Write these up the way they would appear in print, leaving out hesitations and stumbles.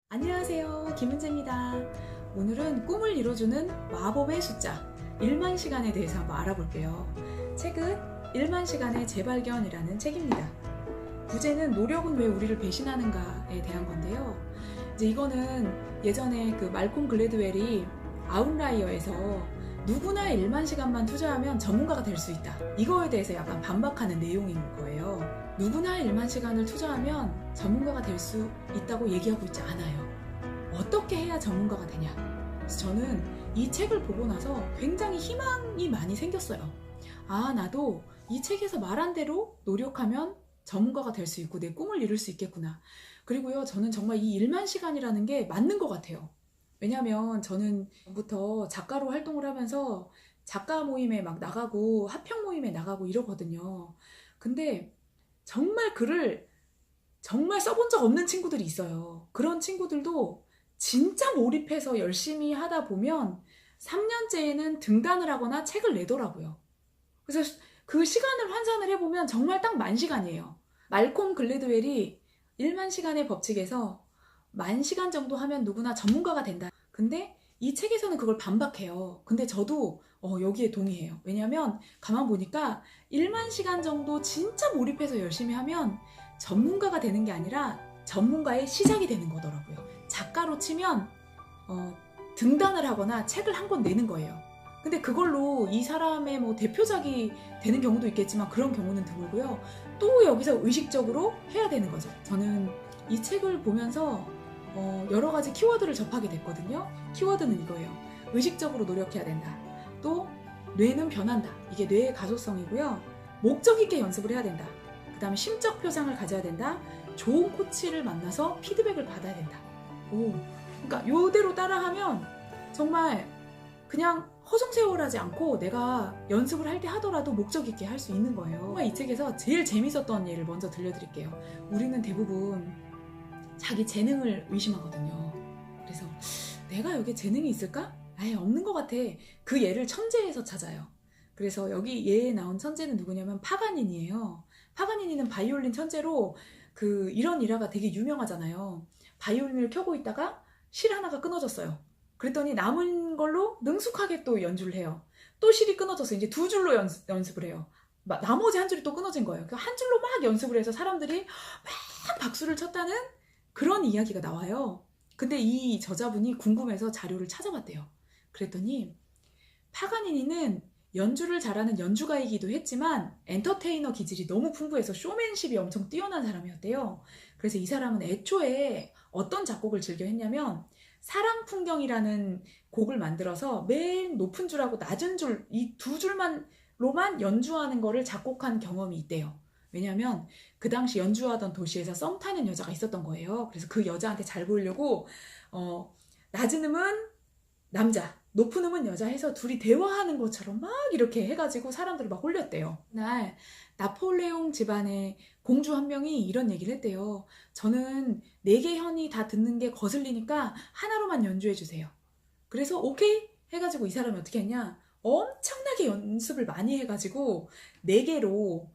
안녕하세요, 김은재입니다. 오늘은 꿈을 이뤄주는 마법의 숫자 1만 시간에 대해서 한번 알아볼게요. 책은 1만 시간의 재발견이라는 책입니다. 부제는 노력은 왜 우리를 배신하는가에 대한 건데요. 이제 이거는 예전에 그 말콤 글래드웰이 아웃라이어에서 누구나 1만 시간만 투자하면 전문가가 될 수 있다, 이거에 대해서 약간 반박하는 내용인 거예요. 누구나 1만 시간을 투자하면 전문가가 될 수 있다고 얘기하고 있지 않아요. 어떻게 해야 전문가가 되냐? 그래서 저는 이 책을 보고 나서 굉장히 희망이 많이 생겼어요. 아, 나도 이 책에서 말한 대로 노력하면 전문가가 될 수 있고 내 꿈을 이룰 수 있겠구나. 그리고요, 저는 정말 이 1만 시간이라는 게 맞는 것 같아요. 왜냐면 저는 부터 작가로 활동을 하면서 작가 모임에 막 나가고 합평 모임에 나가고 이러거든요. 근데 정말 글을 정말 써본 적 없는 친구들이 있어요. 그런 친구들도 진짜 몰입해서 열심히 하다 보면 3년째에는 등단을 하거나 책을 내더라고요. 그래서 그 시간을 환산을 해보면 정말 딱 10,000시간이에요. 말콤 글래드웰이 1만 시간의 법칙에서 10,000시간 정도 하면 누구나 전문가가 된다. 근데 이 책에서는 그걸 반박해요. 근데 저도 여기에 동의해요. 왜냐면 가만 보니까 1만 시간 정도 진짜 몰입해서 열심히 하면 전문가가 되는 게 아니라 전문가의 시작이 되는 거더라고요. 작가로 치면 등단을 하거나 책을 한 권 내는 거예요. 근데 그걸로 이 사람의 뭐 대표작이 되는 경우도 있겠지만 그런 경우는 드물고요. 또 여기서 의식적으로 해야 되는 거죠. 저는 이 책을 보면서 여러 가지 키워드를 접하게 됐거든요. 키워드는 이거예요. 의식적으로 노력해야 된다. 또 뇌는 변한다. 이게 뇌의 가소성이고요. 목적 있게 연습을 해야 된다. 그 다음에 심적 표상을 가져야 된다. 좋은 코치를 만나서 피드백을 받아야 된다. 그러니까 요대로 따라하면 정말 그냥 허송세월하지 않고 내가 연습을 할 때 하더라도 목적 있게 할 수 있는 거예요. 정말 이 책에서 제일 재밌었던 예를 먼저 들려드릴게요. 우리는 대부분 자기 재능을 의심하거든요. 그래서 내가 여기에 재능이 있을까? 아예 없는 것 같아. 그 예를 천재에서 찾아요. 그래서 여기 예에 나온 천재는 누구냐면 파가니니예요. 파가니니는 바이올린 천재로 이런 일화가 되게 유명하잖아요. 바이올린을 켜고 있다가 실 하나가 끊어졌어요. 그랬더니 남은 걸로 능숙하게 또 연주를 해요. 또 실이 끊어져서 이제 두 줄로 연습을 해요. 나머지 한 줄이 또 끊어진 거예요. 한 줄로 막 연습을 해서 사람들이 막 박수를 쳤다는 그런 이야기가 나와요. 근데 이 저자분이 궁금해서 자료를 찾아봤대요. 그랬더니 파가니니는 연주를 잘하는 연주가이기도 했지만 엔터테이너 기질이 너무 풍부해서 쇼맨십이 엄청 뛰어난 사람이었대요. 그래서 이 사람은 애초에 어떤 작곡을 즐겨 했냐면 사랑풍경이라는 곡을 만들어서 맨 높은 줄하고 낮은 줄, 이 두 줄만로만 연주하는 거를 작곡한 경험이 있대요. 왜냐면 그 당시 연주하던 도시에서 썸 타는 여자가 있었던 거예요. 그래서 그 여자한테 잘 보이려고 낮은 음은 남자, 높은 음은 여자 해서 둘이 대화하는 것처럼 막 이렇게 해가지고 사람들을 막 홀렸대요. 날 나폴레옹 집안의 공주 한 명이 이런 얘기를 했대요. 저는 4개 현이 다 듣는 게 거슬리니까 하나로만 연주해 주세요. 그래서 오케이 해가지고 이 사람이 어떻게 했냐, 엄청나게 연습을 많이 해가지고 4개로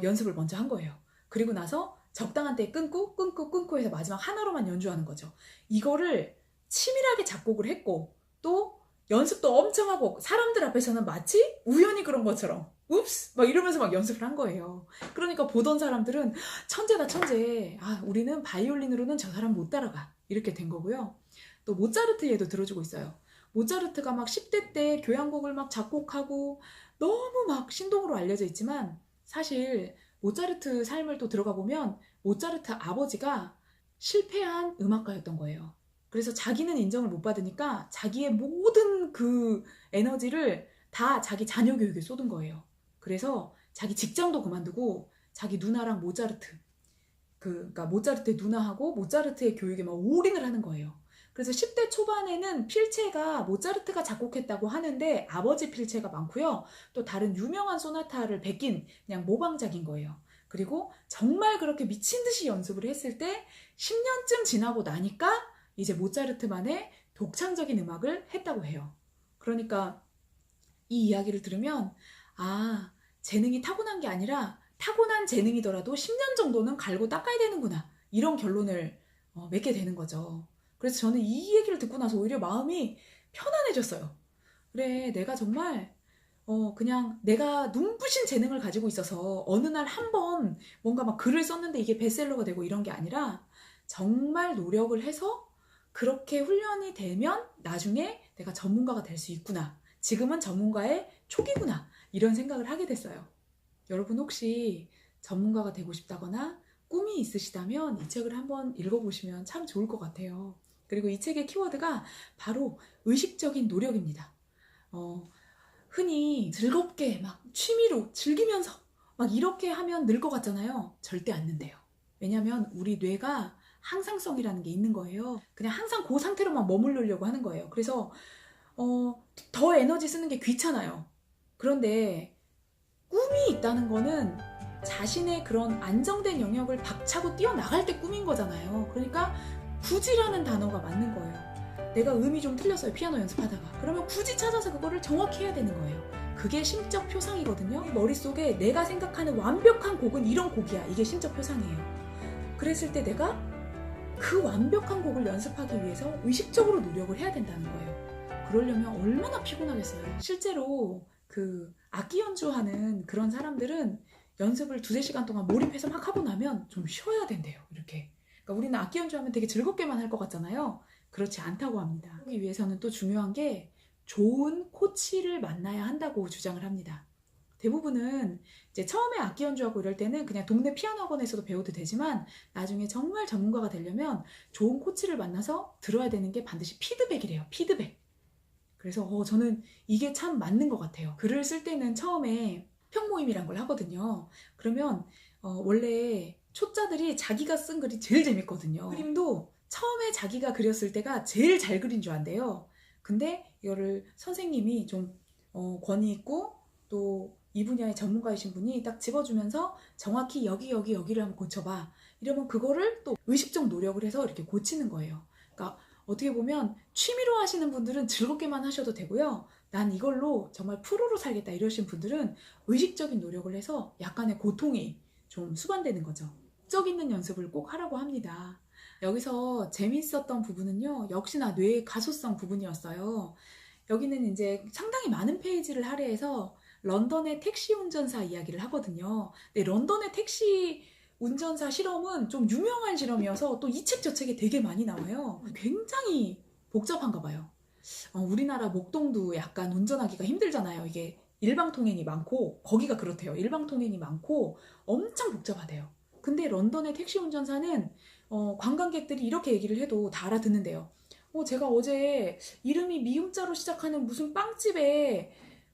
연습을 먼저 한 거예요. 그리고 나서 적당한 때 끊고 해서 마지막 하나로만 연주하는 거죠. 이거를 치밀하게 작곡을 했고 또 연습도 엄청 하고 사람들 앞에서는 마치 우연히 그런 것처럼 웁스 막 이러면서 막 연습을 한 거예요. 그러니까 보던 사람들은 천재다 천재, 아 우리는 바이올린으로는 저 사람 못 따라가, 이렇게 된 거고요. 또 모차르트 예도 들어주고 있어요. 모차르트가 막 10대 때 교향곡을 막 작곡하고 너무 막 신동으로 알려져 있지만 사실 모차르트 삶을 또 들어가 보면 모차르트 아버지가 실패한 음악가였던 거예요. 그래서 자기는 인정을 못 받으니까 자기의 모든 그 에너지를 다 자기 자녀 교육에 쏟은 거예요. 그래서 자기 직장도 그만두고 자기 누나랑 모차르트, 그러니까 모차르트의 누나하고 모차르트의 교육에 막 올인을 하는 거예요. 그래서 10대 초반에는 필체가 모차르트가 작곡했다고 하는데 아버지 필체가 많고요. 또 다른 유명한 소나타를 베낀 그냥 모방작인 거예요. 그리고 정말 그렇게 미친 듯이 연습을 했을 때 10년쯤 지나고 나니까 이제 모차르트만의 독창적인 음악을 했다고 해요. 그러니까 이 이야기를 들으면 아, 재능이 타고난 게 아니라 타고난 재능이더라도 10년 정도는 갈고 닦아야 되는구나, 이런 결론을 맺게 되는 거죠. 그래서 저는 이 얘기를 듣고 나서 오히려 마음이 편안해졌어요. 그래, 내가 정말 그냥 내가 눈부신 재능을 가지고 있어서 어느 날 한 번 뭔가 막 글을 썼는데 이게 베스트셀러가 되고 이런 게 아니라 정말 노력을 해서 그렇게 훈련이 되면 나중에 내가 전문가가 될 수 있구나. 지금은 전문가의 초기구나. 이런 생각을 하게 됐어요. 여러분 혹시 전문가가 되고 싶다거나 꿈이 있으시다면 이 책을 한번 읽어보시면 참 좋을 것 같아요. 그리고 이 책의 키워드가 바로 의식적인 노력입니다. 흔히 즐겁게 막 취미로 즐기면서 막 이렇게 하면 늘 것 같잖아요. 절대 안 는대요. 왜냐하면 우리 뇌가 항상성이라는 게 있는 거예요. 그냥 항상 그 상태로만 머무르려고 하는 거예요. 그래서 더 에너지 쓰는 게 귀찮아요. 그런데 꿈이 있다는 거는 자신의 그런 안정된 영역을 박차고 뛰어나갈 때 꿈인 거잖아요. 그러니까 굳이라는 단어가 맞는 거예요. 내가 음이 좀 틀렸어요. 피아노 연습하다가. 그러면 굳이 찾아서 그거를 정확히 해야 되는 거예요. 그게 심적 표상이거든요. 머릿속에 내가 생각하는 완벽한 곡은 이런 곡이야. 이게 심적 표상이에요. 그랬을 때 내가 그 완벽한 곡을 연습하기 위해서 의식적으로 노력을 해야 된다는 거예요. 그러려면 얼마나 피곤하겠어요. 실제로 그 악기 연주하는 그런 사람들은 연습을 2-3시간 동안 몰입해서 막 하고 나면 좀 쉬어야 된대요. 이렇게. 그러니까 우리는 악기 연주하면 되게 즐겁게만 할 것 같잖아요. 그렇지 않다고 합니다. 그러기 위해서는 또 중요한 게 좋은 코치를 만나야 한다고 주장을 합니다. 대부분은 이제 처음에 악기 연주하고 이럴 때는 그냥 동네 피아노 학원에서도 배워도 되지만 나중에 정말 전문가가 되려면 좋은 코치를 만나서 들어야 되는 게 반드시 피드백이래요. 피드백. 그래서 저는 이게 참 맞는 것 같아요. 글을 쓸 때는 처음에 평모임이란 걸 하거든요. 그러면 원래 초짜들이 자기가 쓴 글이 제일 재밌거든요. 그림도 처음에 자기가 그렸을 때가 제일 잘 그린 줄 안대요. 근데 이거를 선생님이 좀 권위 있고 또 이 분야의 전문가이신 분이 딱 집어주면서 정확히 여기를 한번 고쳐봐. 이러면 그거를 또 의식적 노력을 해서 이렇게 고치는 거예요. 그러니까 어떻게 보면 취미로 하시는 분들은 즐겁게만 하셔도 되고요. 난 이걸로 정말 프로로 살겠다 이러신 분들은 의식적인 노력을 해서 약간의 고통이 좀 수반되는 거죠. 적 있는 연습을 꼭 하라고 합니다. 여기서 재밌었던 부분은요. 역시나 뇌의 가소성 부분이었어요. 여기는 이제 상당히 많은 페이지를 할애해서 런던의 택시 운전사 이야기를 하거든요. 근데 런던의 택시 운전사 실험은 좀 유명한 실험이어서 또 이 책 저 책에 되게 많이 나와요. 굉장히 복잡한가 봐요. 우리나라 목동도 약간 운전하기가 힘들잖아요. 이게 일방통행이 많고 거기가 그렇대요. 일방통행이 많고 엄청 복잡하대요. 근데 런던의 택시 운전사는 관광객들이 이렇게 얘기를 해도 다 알아듣는데요. 제가 어제 이름이 미음자로 시작하는 무슨 빵집에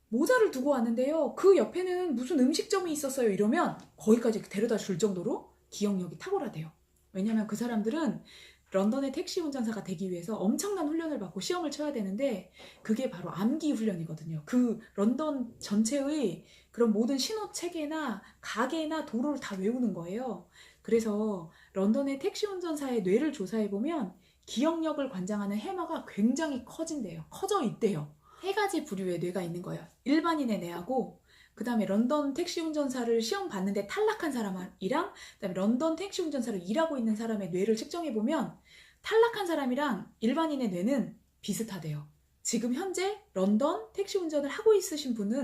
모자를 두고 왔는데요. 그 옆에는 무슨 음식점이 있었어요. 이러면 거기까지 데려다 줄 정도로 기억력이 탁월하대요. 왜냐면 그 사람들은 런던의 택시 운전사가 되기 위해서 엄청난 훈련을 받고 시험을 쳐야 되는데 그게 바로 암기 훈련이거든요. 그 런던 전체의 그런 모든 신호 체계나 가게나 도로를 다 외우는 거예요. 그래서 런던의 택시 운전사의 뇌를 조사해보면 기억력을 관장하는 해마가 굉장히 커져 있대요. 3가지 부류의 뇌가 있는 거예요. 일반인의 뇌하고 그 다음에 런던 택시 운전사를 시험 봤는데 탈락한 사람이랑 그 다음에 런던 택시 운전사를 일하고 있는 사람의 뇌를 측정해보면 탈락한 사람이랑 일반인의 뇌는 비슷하대요. 지금 현재 런던 택시 운전을 하고 있으신 분은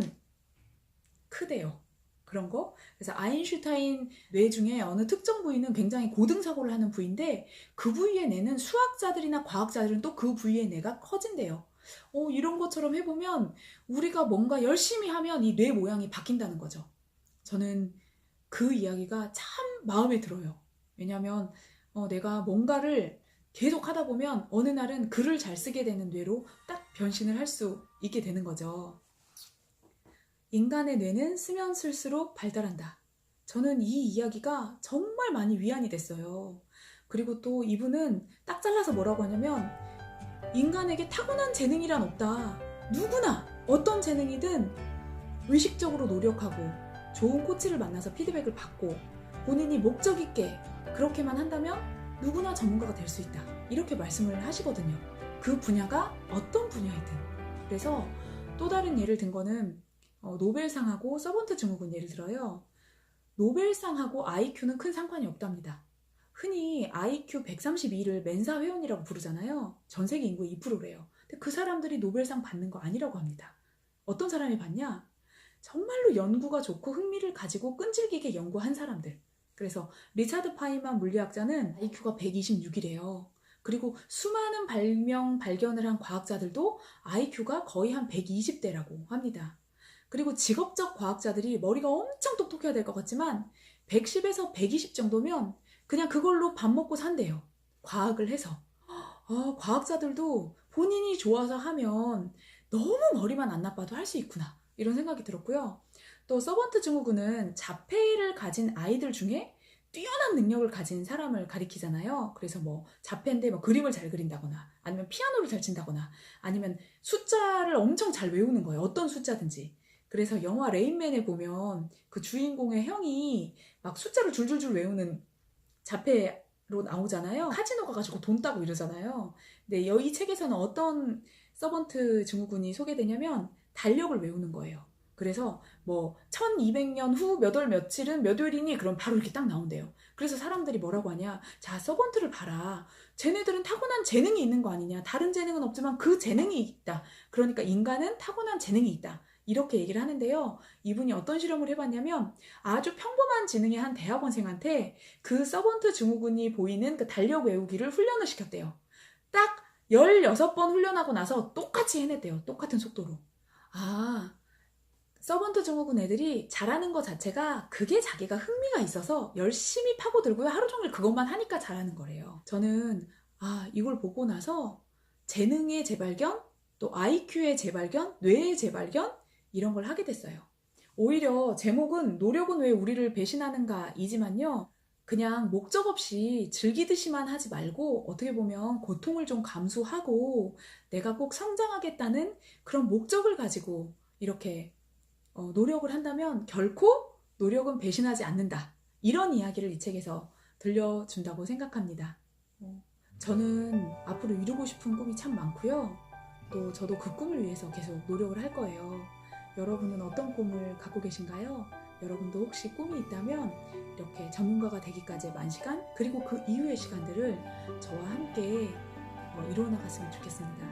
크대요. 그런 거. 그래서 아인슈타인 뇌 중에 어느 특정 부위는 굉장히 고등사고를 하는 부위인데 그 부위의 뇌는 수학자들이나 과학자들은 또 그 부위의 뇌가 커진대요. 이런 것처럼 해보면 우리가 뭔가 열심히 하면 이 뇌 모양이 바뀐다는 거죠. 저는 그 이야기가 참 마음에 들어요. 왜냐하면 내가 뭔가를 계속 하다 보면 어느 날은 글을 잘 쓰게 되는 뇌로 딱 변신을 할 수 있게 되는 거죠. 인간의 뇌는 쓰면 쓸수록 발달한다. 저는 이 이야기가 정말 많이 위안이 됐어요. 그리고 또 이분은 딱 잘라서 뭐라고 하냐면 인간에게 타고난 재능이란 없다. 누구나 어떤 재능이든 의식적으로 노력하고 좋은 코치를 만나서 피드백을 받고 본인이 목적 있게 그렇게만 한다면 누구나 전문가가 될 수 있다. 이렇게 말씀을 하시거든요. 그 분야가 어떤 분야이든. 그래서 또 다른 예를 든 거는 노벨상하고 서번트 증후군 예를 들어요. 노벨상하고 IQ는 큰 상관이 없답니다. 흔히 IQ 132를 멘사 회원이라고 부르잖아요. 전 세계 인구의 2%래요. 근데 그 사람들이 노벨상 받는 거 아니라고 합니다. 어떤 사람이 받냐? 정말로 연구가 좋고 흥미를 가지고 끈질기게 연구한 사람들. 그래서 리차드 파이만 물리학자는 IQ가 126이래요. 그리고 수많은 발견을 한 과학자들도 IQ가 거의 한 120대라고 합니다. 그리고 직업적 과학자들이 머리가 엄청 똑똑해야 될 것 같지만 110에서 120 정도면 그냥 그걸로 밥 먹고 산대요. 과학을 해서. 과학자들도 본인이 좋아서 하면 너무 머리만 안 나빠도 할 수 있구나. 이런 생각이 들었고요. 또 서번트 증후군은 자폐를 가진 아이들 중에 뛰어난 능력을 가진 사람을 가리키잖아요. 그래서 뭐 자폐인데 뭐 그림을 잘 그린다거나 아니면 피아노를 잘 친다거나 아니면 숫자를 엄청 잘 외우는 거예요. 어떤 숫자든지. 그래서 영화 레인맨에 보면 그 주인공의 형이 막 숫자를 줄줄줄 외우는 자폐로 나오잖아요. 카지노 가가지고 돈 따고 이러잖아요. 근데 이 책에서는 어떤 서번트 증후군이 소개되냐면 달력을 외우는 거예요. 그래서 뭐 1200년 후 몇 월 며칠은 몇 요일이니 그럼 바로 이렇게 딱 나온대요. 그래서 사람들이 뭐라고 하냐, 자 서번트를 봐라, 쟤네들은 타고난 재능이 있는 거 아니냐, 다른 재능은 없지만 그 재능이 있다, 그러니까 인간은 타고난 재능이 있다, 이렇게 얘기를 하는데요. 이분이 어떤 실험을 해봤냐면 아주 평범한 지능의 한 대학원생한테 그 서번트 증후군이 보이는 그 달력 외우기를 훈련을 시켰대요. 딱 16번 훈련하고 나서 똑같이 해냈대요. 똑같은 속도로. 서번트 증후군 애들이 잘하는 것 자체가 그게 자기가 흥미가 있어서 열심히 파고들고요. 하루 종일 그것만 하니까 잘하는 거래요. 저는 이걸 보고 나서 재능의 재발견, 또 IQ의 재발견, 뇌의 재발견, 이런 걸 하게 됐어요. 오히려 제목은 노력은 왜 우리를 배신하는가 이지만요, 그냥 목적 없이 즐기듯이만 하지 말고 어떻게 보면 고통을 좀 감수하고 내가 꼭 성장하겠다는 그런 목적을 가지고 이렇게 노력을 한다면 결코 노력은 배신하지 않는다. 이런 이야기를 이 책에서 들려준다고 생각합니다. 저는 앞으로 이루고 싶은 꿈이 참 많고요. 또 저도 그 꿈을 위해서 계속 노력을 할 거예요. 여러분은 어떤 꿈을 갖고 계신가요? 여러분도 혹시 꿈이 있다면 이렇게 전문가가 되기까지의 만 시간, 그리고 그 이후의 시간들을 저와 함께 이루어 나갔으면 좋겠습니다.